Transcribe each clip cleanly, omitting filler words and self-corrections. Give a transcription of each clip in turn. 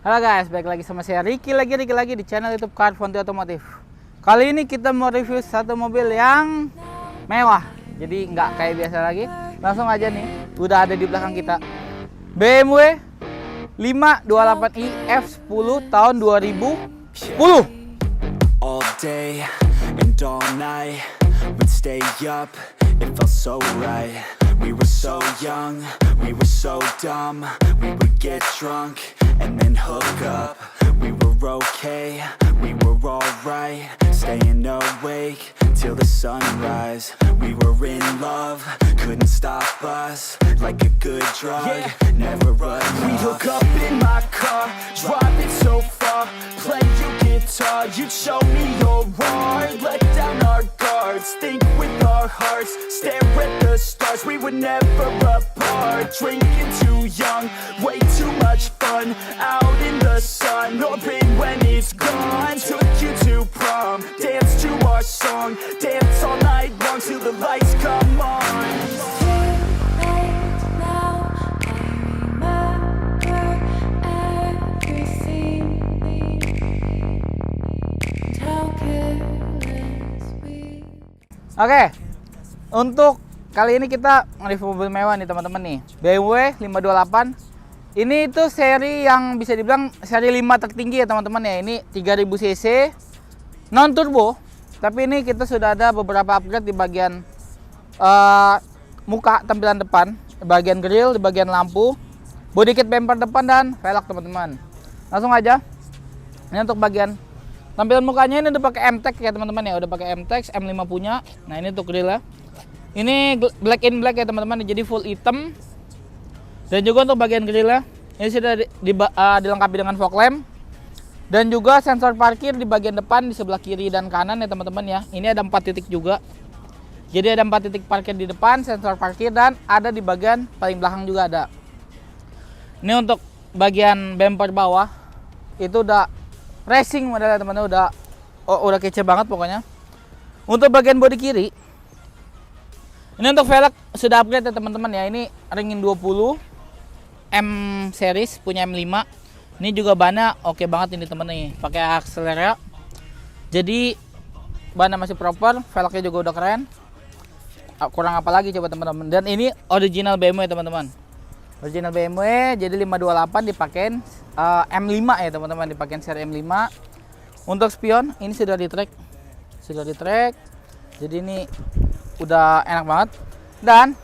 Halo guys, balik lagi sama saya Ricky lagi di channel YouTube Car Fonti Otomotif. Kali ini kita mau review satu mobil yang mewah. Jadi nggak kayak biasa lagi. Langsung aja nih, udah ada di belakang kita. BMW 528i F10 tahun 2010. All day and all night, we'd stay up, it felt so right. We were so young, we were so dumb. We would get drunk and then hook up. We were okay, we were alright. Staying awake till the sunrise. We were in love, couldn't stop us. Like a good drug, never enough. We hook up in my car, driving so far. Play you guitar, you'd show me your art. Let down our guards, think with our hearts. Stare at the stars, we were never apart. Drinking too young, way too much fun. Out in the sun, hoping when it's gone. Took you to prom, dance to our song. Dance all night long till the lights come on. Oke, untuk kali ini kita review mobil mewah nih teman-teman nih. BMW 528. Ini itu seri yang bisa dibilang seri 5 tertinggi ya teman-teman ya. Ini 3000 cc non turbo. Tapi ini kita sudah ada beberapa upgrade di bagian muka tampilan depan, di bagian grill, di bagian lampu, body kit bumper depan dan velg teman-teman. Langsung aja. Ini untuk bagian tampilan mukanya ini udah pakai MTEK ya teman-teman ya, udah pakai MTEK M5 punya. Nah, ini untuk grill ya. Ini black in black ya teman-teman, jadi full hitam. Dan juga untuk bagian grill ya, ini sudah dilengkapi dengan fog lamp. Dan juga sensor parkir di bagian depan, di sebelah kiri dan kanan ya teman-teman ya. Ini ada 4 titik juga. Jadi ada 4 titik parkir di depan, sensor parkir, dan ada di bagian paling belakang juga ada. Ini untuk bagian bumper bawah itu udah racing modelnya teman-teman, udah kece banget pokoknya. Untuk bagian bodi kiri, ini untuk velg sudah upgrade ya teman-teman ya. Ini ringin 20 M series punya M5. Ini juga bannya oke banget ini teman nih, pakai akselera. Jadi bannya masih proper, velgnya juga udah keren. Kurang apa lagi coba teman-teman. Dan ini original BMW teman-teman. Original BMW, jadi 528 dipakein M5 ya teman-teman, dipakein seri M5. Untuk spion ini sudah di track. Jadi ini udah enak banget. Dan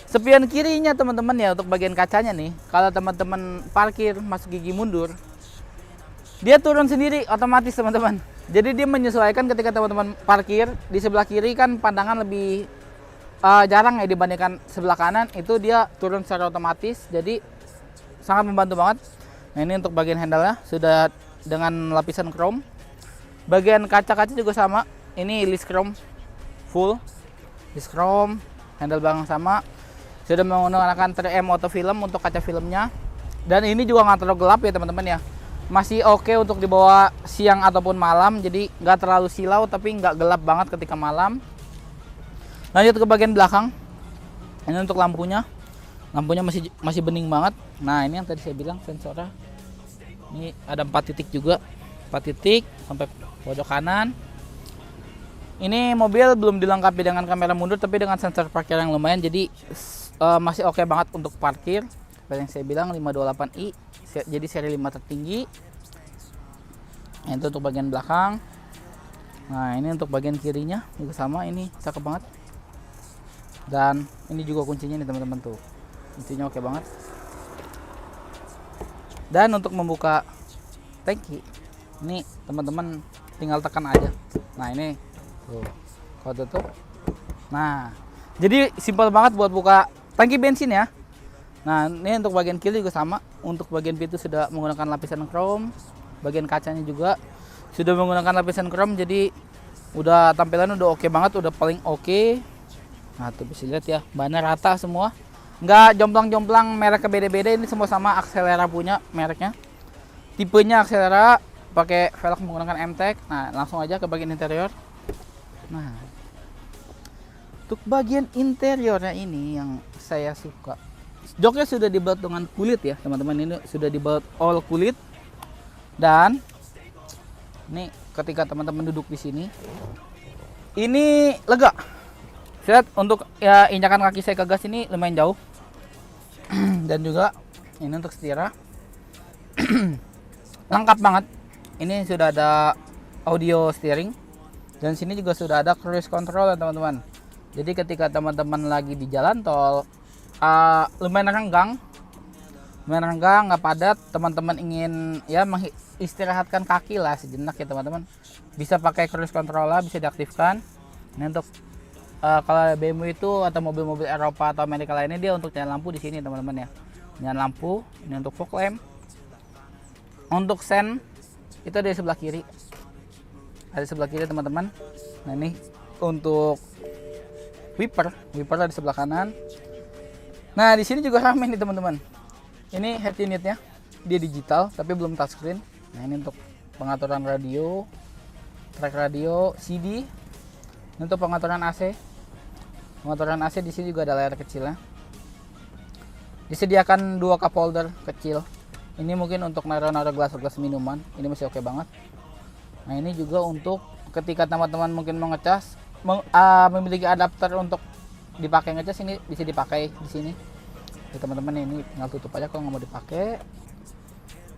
spion kirinya teman-teman ya, untuk bagian kacanya nih, kalau teman-teman parkir masuk gigi mundur, dia turun sendiri otomatis teman-teman. Jadi dia menyesuaikan ketika teman-teman parkir di sebelah kiri kan pandangan lebih jarang ya dibandingkan sebelah kanan, itu dia turun secara otomatis, jadi sangat membantu banget. Nah, ini untuk bagian handle-nya sudah dengan lapisan chrome. Bagian kaca-kaca juga sama, ini list chrome full, list chrome, handle belakang sama. Sudah menggunakan 3M auto film untuk kaca filmnya. Dan ini juga nggak terlalu gelap ya teman-teman ya, masih oke untuk dibawa siang ataupun malam, jadi nggak terlalu silau tapi nggak gelap banget ketika malam. Lanjut ke bagian belakang, ini untuk lampunya masih bening banget. Nah, ini yang tadi saya bilang sensornya, ini ada 4 titik juga, 4 titik sampai pojok kanan. Ini mobil belum dilengkapi dengan kamera mundur tapi dengan sensor parkir yang lumayan, jadi masih oke banget untuk parkir. Seperti yang saya bilang 528i, jadi seri 5 tertinggi. Itu untuk bagian belakang. Nah, ini untuk bagian kirinya juga sama, ini cakep banget. Dan ini juga kuncinya nih teman-teman tuh, kuncinya oke banget. Dan untuk membuka tangki, ini teman-teman tinggal tekan aja. Nah, ini tuh, kalau tutup. Nah, jadi simpel banget buat buka tangki bensin ya. Nah, ini untuk bagian kiri juga sama. Untuk bagian pintu sudah menggunakan lapisan chrome. Bagian kacanya juga sudah menggunakan lapisan chrome. Jadi udah tampilannya udah oke banget, udah paling oke. Nah, tuh bisa lihat ya, bannya rata semua. Nggak jomplang-jomplang, mereknya beda-beda. Ini semua sama, akselera punya mereknya. Tipenya akselera, pakai velg menggunakan MTEK. Nah, langsung aja ke bagian interior. Nah, untuk bagian interiornya ini yang saya suka. Joknya sudah dibalut dengan kulit ya teman-teman, ini sudah dibalut all kulit. Dan ini ketika teman-teman duduk di sini, ini lega. Lihat untuk ya injakan kaki saya ke gas ini lumayan jauh. Dan juga ini untuk setirnya lengkap banget. Ini sudah ada audio steering dan sini juga sudah ada cruise control ya teman-teman. Jadi ketika teman-teman lagi di jalan tol lumayan renggang, nggak padat, teman-teman ingin ya istirahatkan kaki lah sejenak ya teman-teman, bisa pakai cruise control lah, bisa diaktifkan. Ini untuk kalau BMW itu atau mobil-mobil Eropa atau Amerika lainnya, dia untuk nyalain lampu di sini teman-teman ya, nyalain lampu. Ini untuk fog lamp. Untuk sen itu ada di sebelah kiri, teman-teman. Nah ini untuk wiper ada di sebelah kanan. Nah di sini juga rame nih teman-teman. Ini head unitnya, dia digital tapi belum touchscreen. Nah ini untuk pengaturan radio, track radio, CD. Ini untuk pengaturan AC. Pengaturan AC di sini juga ada layar kecilnya. Disediakan 2 cup holder kecil. Ini mungkin untuk naruh-naruh gelas-gelas minuman. Ini masih oke banget. Nah ini juga untuk ketika teman-teman mungkin mau ngecas, memiliki adapter untuk dipakai ngecas, ini bisa dipakai di sini. Ya, teman-teman ini tinggal tutup aja kalau nggak mau dipakai.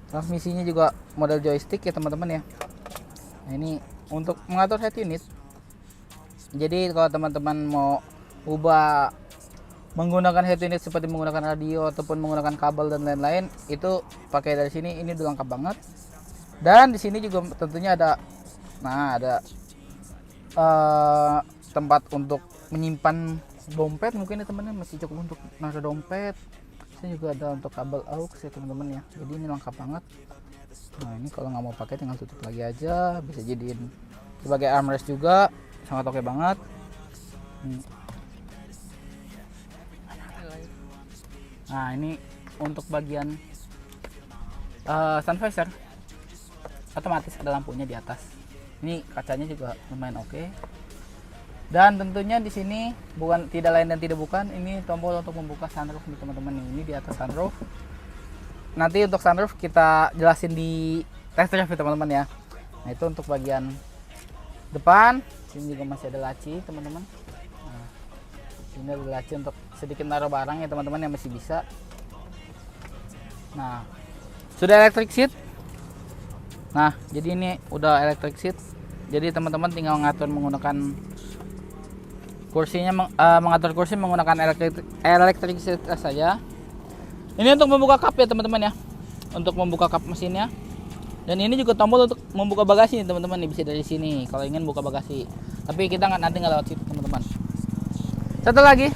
Transmisinya juga model joystick ya teman-teman ya. Nah ini untuk mengatur head unit. Jadi kalau teman-teman mau ubah menggunakan head unit seperti menggunakan radio ataupun menggunakan kabel dan lain-lain, itu pakai dari sini. Ini udah lengkap banget. Dan di sini juga tentunya ada tempat untuk menyimpan dompet mungkin ya teman-teman, masih cukup untuk naruh dompet. Ini juga ada untuk kabel aux ya teman-teman ya. Jadi ini lengkap banget. Nah ini kalau nggak mau pakai tinggal tutup lagi aja, bisa jadiin sebagai armrest juga, sangat oke banget. Nah ini untuk bagian sun visor otomatis ada lampunya di atas. Ini kacanya juga lumayan oke. Dan tentunya di sini tidak lain dan tidak bukan, ini tombol untuk membuka sunroof nih teman-teman. Ini di atas sunroof. Nanti untuk sunroof kita jelasin di test drive ya teman-teman ya. Nah itu untuk bagian depan. Sini juga masih ada laci teman-teman. Nah, sini ada laci untuk sedikit naruh barang ya teman-teman yang masih bisa. Nah sudah electric seat. Nah jadi ini udah electric seat. Jadi teman-teman tinggal ngatur menggunakan kursinya, mengatur kursi menggunakan electric seat saja. Ini untuk membuka kap ya teman-teman ya, untuk membuka kap mesinnya. Dan ini juga tombol untuk membuka bagasi nih teman-teman, bisa dari sini kalau ingin buka bagasi. Tapi kita nanti nggak lewat situ teman-teman. Satu lagi,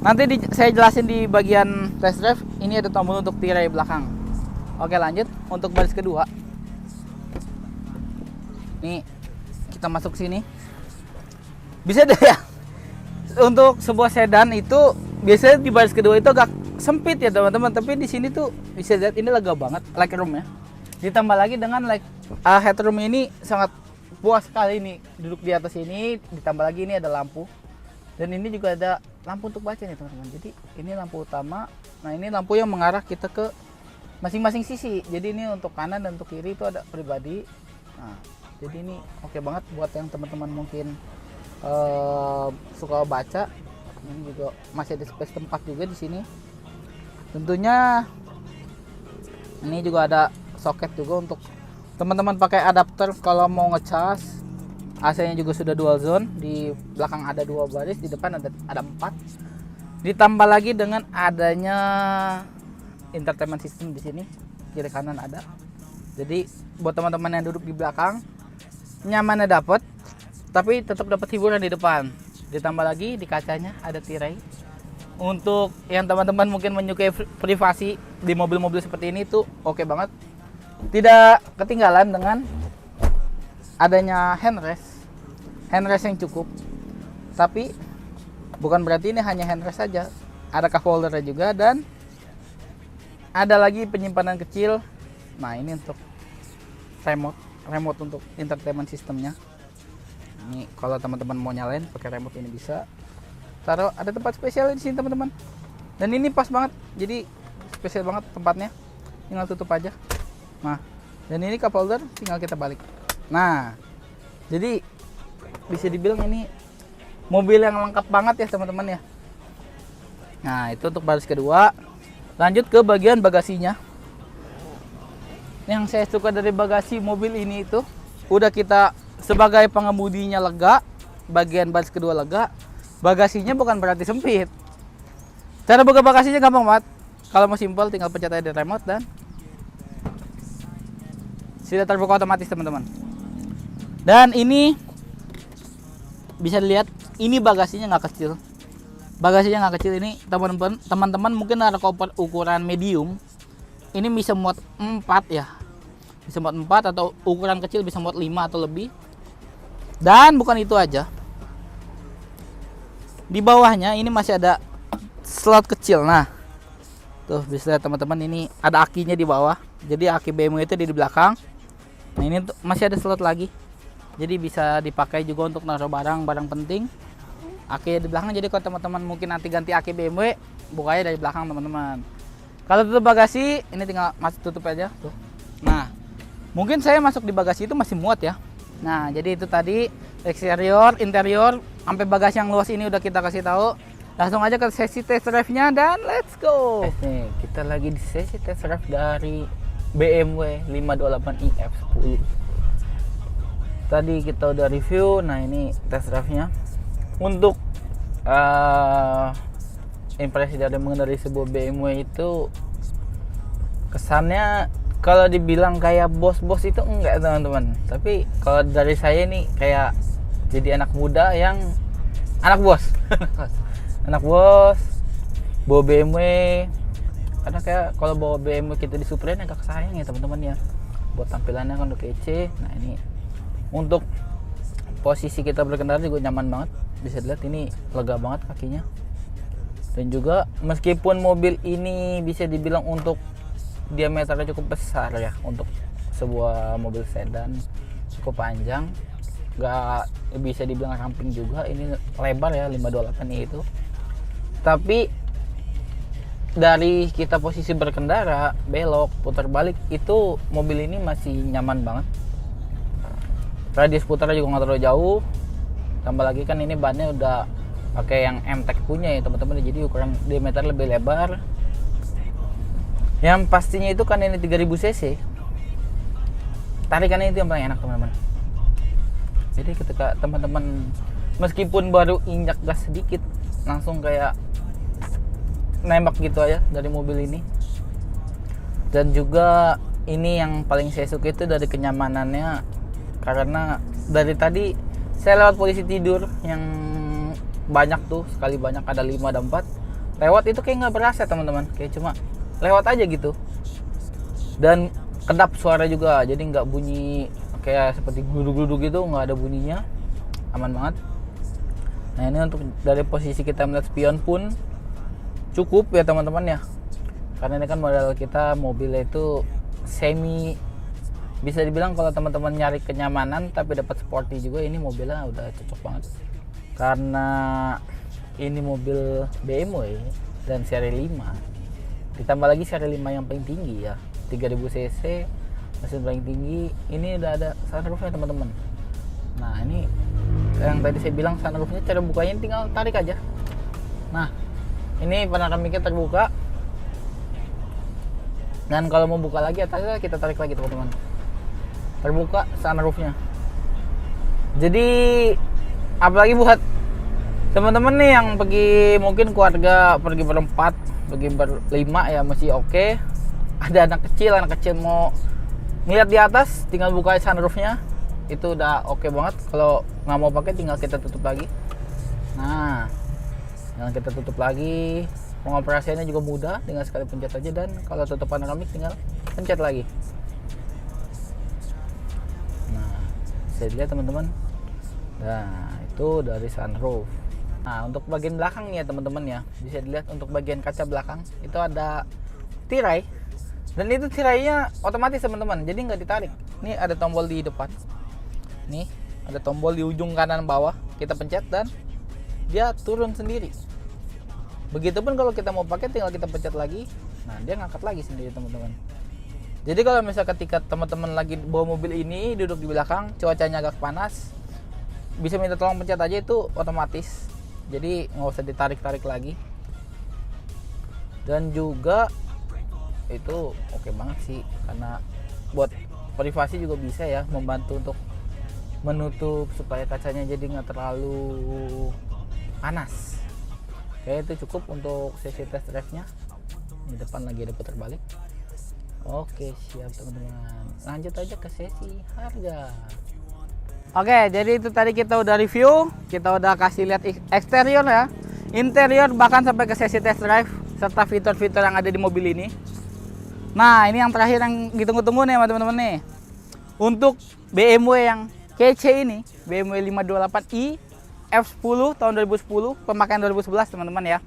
nanti saya jelasin di bagian test drive. Ini ada tombol untuk tirai belakang. Oke lanjut, untuk baris kedua. Nih kita masuk sini. Bisa deh ya. Untuk sebuah sedan itu biasanya di baris kedua itu agak sempit ya teman-teman, tapi di sini tuh bisa lihat ini lega banget legroom ya. Ditambah lagi dengan headroom ini sangat puas sekali nih duduk di atas ini. Ditambah lagi ini ada lampu. Dan ini juga ada lampu untuk baca nih teman-teman. Jadi ini lampu utama. Nah, ini lampu yang mengarah kita ke masing-masing sisi. Jadi ini untuk kanan dan untuk kiri itu ada pribadi. Nah, jadi ini oke banget buat yang teman-teman mungkin suka baca. Ini juga masih ada space tempat juga di sini. Tentunya ini juga ada soket juga untuk teman-teman pakai adapter kalau mau ngecas. AC-nya juga sudah dual zone. Di belakang ada 2 baris, di depan ada 4. Ditambah lagi dengan adanya entertainment system di sini, kiri kanan ada. Jadi buat teman-teman yang duduk di belakang nyamannya dapat, tapi tetap dapat hiburan di depan. Ditambah lagi di kacanya ada tirai. Untuk yang teman-teman mungkin menyukai privasi di mobil-mobil seperti ini tuh oke banget. Tidak ketinggalan dengan adanya handrest yang cukup. Tapi bukan berarti ini hanya handrest saja. Ada cup holder juga dan ada lagi penyimpanan kecil. Nah, ini untuk remote untuk entertainment sistemnya. Ini kalau teman-teman mau nyalain pakai remote ini bisa. Taruh ada tempat spesial di sini teman-teman. Dan ini pas banget. Jadi spesial banget tempatnya. Tinggal tutup aja. Nah, dan ini cup holder tinggal kita balik. Nah, jadi bisa dibilang ini mobil yang lengkap banget ya teman-teman ya. Nah, itu untuk baris kedua. Lanjut ke bagian bagasinya. Yang saya suka dari bagasi mobil ini itu udah kita sebagai pengemudinya lega, bagian baris kedua lega, bagasinya bukan berarti sempit. Cara buka bagasinya gampang banget. Kalau mau simpel tinggal pencet aja di remote dan sudah terbuka otomatis teman-teman. Dan ini bisa dilihat, ini bagasinya nggak kecil. Bagasinya nggak kecil ini teman-teman mungkin ada ukuran medium. Ini bisa muat 4 ya. Bisa muat 4 atau ukuran kecil bisa muat 5 atau lebih. Dan bukan itu aja. Di bawahnya ini masih ada slot kecil. Nah, tuh bisa lihat teman-teman, ini ada akinya di bawah. Jadi aki BMW itu di belakang. Nah, ini masih ada slot lagi. Jadi bisa dipakai juga untuk naruh barang penting. Aki di belakang, jadi kalau teman-teman mungkin nanti ganti aki BMW, bukanya dari belakang teman-teman. Kalau tutup bagasi, ini tinggal masuk tutup aja tuh. Nah, mungkin saya masuk di bagasi itu masih muat ya. Nah, jadi itu tadi eksterior, interior, sampai bagasi yang luas ini udah kita kasih tahu. Langsung aja ke sesi test drive-nya dan let's go. Nih, kita lagi di sesi test drive dari BMW 528i F10. Tadi kita udah review. Nah, ini test drive-nya. Untuk impresi dari mengendarai sebuah BMW itu, kesannya kalau dibilang kayak bos-bos itu enggak teman-teman. Tapi kalau dari saya nih kayak jadi anak muda yang anak bos. Anak bos bawa BMW. Karena kayak kalau bawa BMW kita di Supra agak sayang ya teman-teman ya. Buat tampilannya kan udah kece. Nah, ini untuk posisi kita berkendara juga nyaman banget. Bisa dilihat ini lega banget kakinya. Dan juga meskipun mobil ini bisa dibilang untuk diameternya cukup besar ya, untuk sebuah mobil sedan cukup panjang, nggak bisa dibilang ramping juga. Ini lebar ya 528i itu. Tapi dari kita posisi berkendara, belok, putar balik, itu mobil ini masih nyaman banget. Radius putarnya juga nggak terlalu jauh. Tambah lagi kan ini bannya udah pakai yang M-Tech punya ya teman-teman, jadi ukuran diameter lebih lebar. Yang pastinya itu kan ini 3000 cc. Tarikannya itu yang paling enak teman-teman. Jadi ketika teman-teman meskipun baru injak gas sedikit, langsung kayak nembak gitu aja dari mobil ini. Dan juga ini yang paling saya suka itu dari kenyamanannya, karena dari tadi saya lewat posisi tidur yang banyak tuh, sekali banyak ada 5 ada 4 lewat itu kayak nggak berasa teman-teman, kayak cuma lewat aja gitu. Dan kedap suara juga, jadi nggak bunyi kayak seperti gluduk-gluduk gitu, nggak ada bunyinya, aman banget. Nah, ini untuk dari posisi kita melihat spion pun cukup ya teman-teman ya, karena ini kan model kita mobilnya itu semi, bisa dibilang kalau teman-teman nyari kenyamanan tapi dapat sporty juga, ini mobilnya udah cocok banget. Karena ini mobil BMW dan seri 5, ditambah lagi seri 5 yang paling tinggi ya, 3000 cc, mesin paling tinggi. Ini udah ada sunroofnya teman-teman. Nah, ini yang tadi saya bilang sunroofnya, cara bukanya tinggal tarik aja. Nah, ini panoramiknya terbuka, dan kalau mau buka lagi atasnya kita tarik lagi teman-teman, terbuka sunroofnya. Jadi apalagi buat teman-teman nih yang pergi, mungkin keluarga pergi berempat, pergi berlima ya masih oke. Ada anak kecil mau ngeliat di atas, tinggal buka sunroofnya, itu udah oke banget. Kalau nggak mau pakai tinggal kita tutup lagi. Nah, tinggal kita tutup lagi. Pengoperasiannya juga mudah, tinggal sekali pencet aja. Dan kalau tutup panoramik tinggal pencet lagi. Nah, bisa dilihat teman-teman. Nah, itu dari sunroof. Nah, untuk bagian belakang nih ya teman-teman ya, bisa dilihat untuk bagian kaca belakang itu ada tirai. Dan itu tirainya otomatis teman-teman, jadi nggak ditarik. Ini ada tombol di depan. Nih, ada tombol di ujung kanan bawah. Kita pencet dan dia turun sendiri. Begitupun kalau kita mau pakai tinggal kita pencet lagi. Nah, dia ngangkat lagi sendiri teman-teman. Jadi kalau misalnya ketika teman-teman lagi bawa mobil ini, duduk di belakang, cuacanya agak panas, bisa minta tolong pencet aja, itu otomatis. Jadi nggak usah ditarik-tarik lagi. Dan juga itu oke banget sih, karena buat privasi juga bisa ya, membantu untuk menutup supaya kacanya jadi nggak terlalu panas. Oke, itu cukup untuk sesi test drive-nya. Di depan lagi ada putar balik. Oke, siap teman-teman. Lanjut aja ke sesi harga. Oke, jadi itu tadi kita udah review, kita udah kasih lihat eksterior ya, interior, bahkan sampai ke sesi test drive serta fitur-fitur yang ada di mobil ini. Nah, ini yang terakhir yang ditunggu-tunggu nih teman-teman nih. Untuk BMW yang kece ini, BMW 528i F10 tahun 2010, pemakaian 2011 teman-teman ya.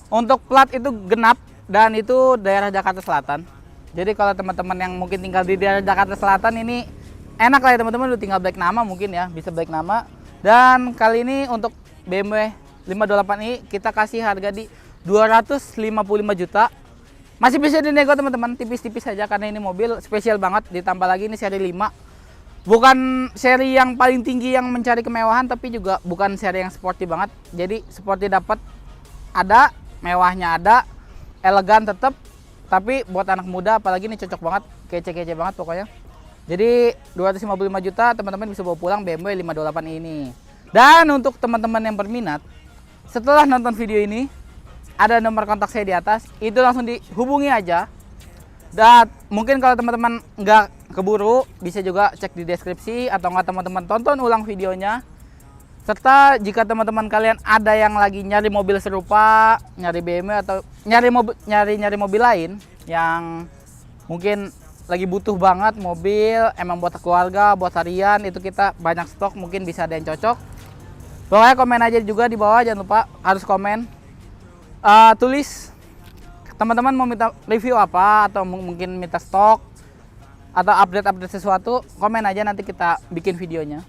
Untuk plat itu genap dan itu daerah Jakarta Selatan. Jadi kalau teman-teman yang mungkin tinggal di daerah Jakarta Selatan ini enak lah ya teman-teman, udah tinggal balik nama mungkin ya, bisa balik nama. Dan kali ini untuk BMW 528i kita kasih harga di 255 juta. Masih bisa dinego teman-teman, tipis-tipis saja karena ini mobil spesial banget, ditambah lagi ini seri 5. Bukan seri yang paling tinggi yang mencari kemewahan, tapi juga bukan seri yang sporty banget. Jadi sporty dapat, ada mewahnya, ada elegan tetap. Tapi buat anak muda apalagi ini cocok banget, kece-kece banget pokoknya. Jadi 255 juta teman-teman bisa bawa pulang BMW 528 ini. Dan untuk teman-teman yang berminat, setelah nonton video ini ada nomor kontak saya di atas, itu langsung dihubungi aja. Dan mungkin kalau teman-teman nggak keburu, bisa juga cek di deskripsi, atau nggak teman-teman tonton ulang videonya. Serta jika teman-teman kalian ada yang lagi nyari mobil serupa, nyari BMW atau nyari mobil lain yang mungkin lagi butuh banget mobil, emang buat keluarga, buat harian, itu kita banyak stok, mungkin bisa ada yang cocok. Pokoknya komen aja juga di bawah, jangan lupa harus komen. Tulis teman-teman mau minta review apa, atau mungkin minta stok atau update sesuatu, komen aja, nanti kita bikin videonya.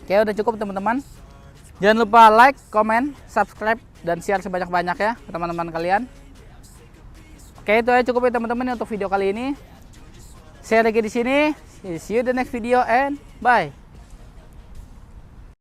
Oke, udah cukup teman-teman. Jangan lupa like, comment, subscribe, dan share sebanyak-banyak ya ke teman-teman kalian. Oke, itu aja cukup ya teman-teman untuk video kali ini. Saya lagi di sini. See you the next video and bye.